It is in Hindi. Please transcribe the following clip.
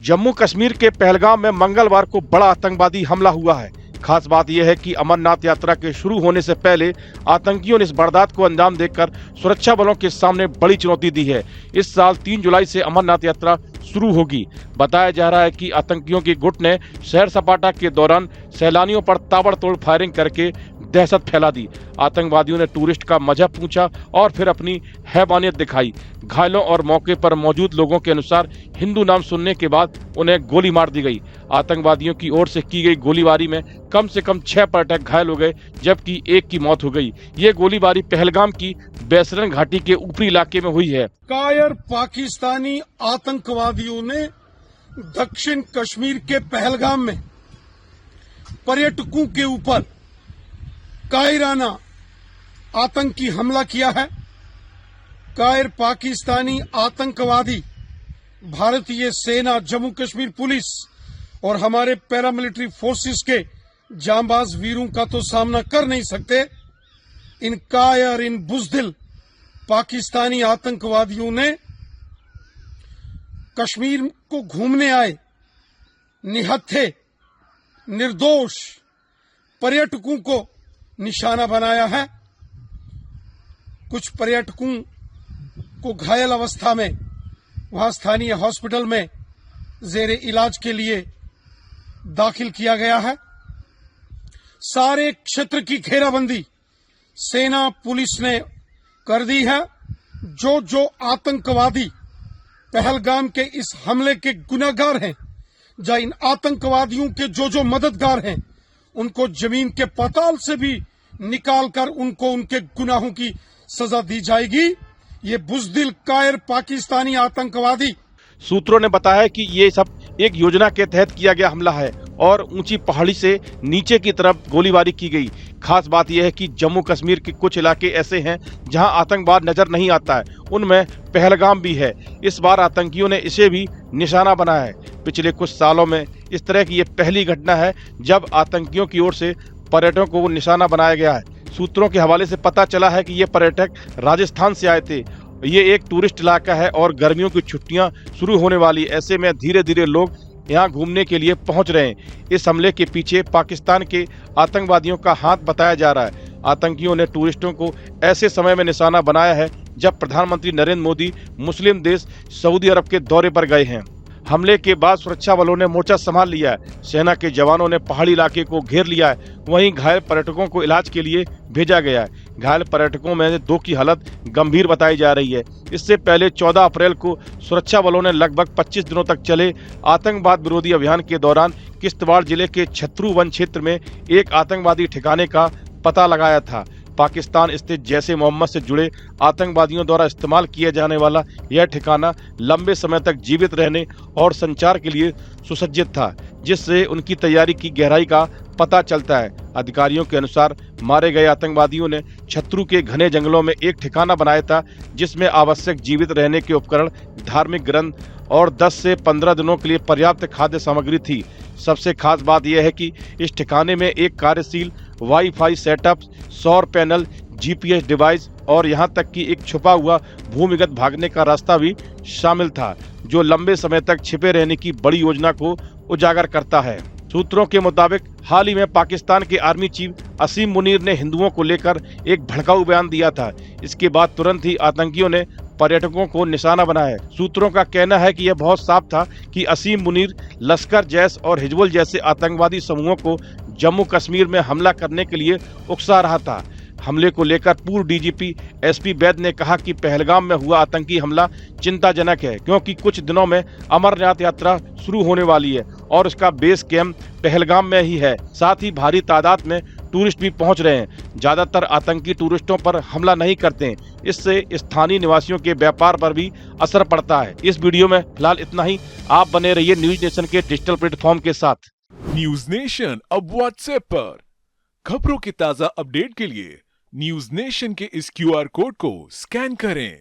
जम्मू कश्मीर के पहलगाम में मंगलवार को बड़ा आतंकवादी हमला हुआ है। खास बात यह है कि अमरनाथ यात्रा के शुरू होने से पहले आतंकियों ने इस वारदात को अंजाम देकर सुरक्षा बलों के सामने बड़ी चुनौती दी है। इस साल 3 जुलाई से अमरनाथ यात्रा शुरू होगी। बताया जा रहा है कि आतंकियों की गुट ने सैर सपाटा के दौरान सैलानियों पर ताबड़तोड़ फायरिंग करके दहशत फैला दी। आतंकवादियों ने टूरिस्ट का मजहब पूछा और फिर अपनी हैवानियत दिखाई। घायलों और मौके पर मौजूद लोगों के अनुसार हिंदू नाम सुनने के बाद उन्हें गोली मार दी गई। आतंकवादियों की ओर से की गई गोलीबारी में कम से कम 6 पर्यटक घायल हो गए, जबकि एक की मौत हो गई। ये गोलीबारी पहलगाम की बैसरन घाटी के ऊपरी इलाके में हुई है। कायर पाकिस्तानी आतंकवादियों ने दक्षिण कश्मीर के पहलगाम में पर्यटकों के ऊपर कायराना आतंकी हमला किया है। कायर पाकिस्तानी आतंकवादी भारतीय सेना, जम्मू कश्मीर पुलिस और हमारे पैरामिलिट्री फोर्सेस के जांबाज वीरों का तो सामना कर नहीं सकते। इन कायर, इन बुज़दिल पाकिस्तानी आतंकवादियों ने कश्मीर को घूमने आए निहत्थे निर्दोष पर्यटकों को निशाना बनाया है। कुछ पर्यटकों को घायल अवस्था में वहां स्थानीय हॉस्पिटल में जेरे इलाज के लिए दाखिल किया गया है। सारे क्षेत्र की घेराबंदी सेना पुलिस ने कर दी है। जो आतंकवादी पहलगाम के इस हमले के गुनहगार हैं, या इन आतंकवादियों के जो मददगार हैं, उनको जमीन के पाताल से भी निकालकर उनको उनके गुनाहों की सजा दी जाएगी। ये बुज़दिल कायर पाकिस्तानी आतंकवादी। सूत्रों ने बताया कि ये सब एक योजना के तहत किया गया हमला है और ऊंची पहाड़ी से नीचे की तरफ गोलीबारी की गई। खास बात यह है कि जम्मू कश्मीर के कुछ इलाके ऐसे हैं जहां आतंकवाद नजर नहीं आता है, उनमें पहलगाम भी है। इस बार आतंकियों ने इसे भी निशाना बनाया है। पिछले कुछ सालों में इस तरह की ये पहली घटना है जब आतंकियों की ओर से पर्यटकों को निशाना बनाया गया है। सूत्रों के हवाले से पता चला है कि ये पर्यटक राजस्थान से आए थे। ये एक टूरिस्ट इलाका है और गर्मियों की छुट्टियां शुरू होने वाली, ऐसे में धीरे धीरे लोग यहाँ घूमने के लिए पहुंच रहे हैं। इस हमले के पीछे पाकिस्तान के आतंकवादियों का हाथ बताया जा रहा है। आतंकियों ने टूरिस्टों को ऐसे समय में निशाना बनाया है जब प्रधानमंत्री नरेंद्र मोदी मुस्लिम देश सऊदी अरब के दौरे पर गए हैं। हमले के बाद सुरक्षा बलों ने मोर्चा संभाल लिया है। सेना के जवानों ने पहाड़ी इलाके को घेर लिया है। वहीं घायल पर्यटकों को इलाज के लिए भेजा गया है। घायल पर्यटकों में 2 की हालत गंभीर बताई जा रही है। इससे पहले 14 अप्रैल को सुरक्षा बलों ने लगभग 25 दिनों तक चले आतंकवाद विरोधी अभियान के दौरान किश्तवाड़ जिले के छत्रू वन क्षेत्र में एक आतंकवादी ठिकाने का पता लगाया था। पाकिस्तान स्थित जैश-ए मोहम्मद से जुड़े आतंकवादियों द्वारा इस्तेमाल किए जाने वाला यह ठिकाना लंबे समय तक जीवित रहने और संचार के लिए सुसज्जित था, जिससे उनकी तैयारी की गहराई का पता चलता है। अधिकारियों के अनुसार मारे गए आतंकवादियों ने छत्रू के घने जंगलों में एक ठिकाना बनाया था, जिसमें आवश्यक जीवित रहने के उपकरण, धार्मिक ग्रंथ और 10 से 15 दिनों के लिए पर्याप्त खाद्य सामग्री थी। सबसे खास बात यह है कि इस ठिकाने में एक कार्यशील वाईफाई सेटअप, सौर पैनल, जीपीएस डिवाइस और यहां तक कि एक छुपा हुआ भूमिगत भागने का रास्ता भी शामिल था, जो लंबे समय तक छिपे रहने की बड़ी योजना को उजागर करता है। सूत्रों के मुताबिक हाल ही में पाकिस्तान के आर्मी चीफ असीम मुनीर ने हिंदुओं को लेकर एक भड़काऊ बयान दिया था। इसके बाद तुरंत ही आतंकियों ने पर्यटकों को निशाना बनाया। सूत्रों का कहना है कि यह बहुत साफ था कि असीम मुनीर लश्कर, जैश और हिजबुल जैसे आतंकवादी समूहों को जम्मू कश्मीर में हमला करने के लिए उकसा रहा था। हमले को लेकर पूर्व डीजीपी एसपी वैद ने कहा कि पहलगाम में हुआ आतंकी हमला चिंताजनक है, क्योंकि कुछ दिनों में अमरनाथ यात्रा शुरू होने वाली है और उसका बेस कैंप पहलगाम में ही है। साथ ही भारी तादाद में टूरिस्ट भी पहुंच रहे हैं। ज्यादातर आतंकी टूरिस्टों पर हमला नहीं करते हैं, इससे स्थानीय निवासियों के व्यापार पर भी असर पड़ता है। इस वीडियो में फिलहाल इतना ही। आप बने रहिए न्यूज नेशन के डिजिटल प्लेटफॉर्म के साथ। न्यूज नेशन अब व्हाट्सएप पर खबरों के ताजा अपडेट के लिए न्यूज नेशन के इस QR कोड को स्कैन करें।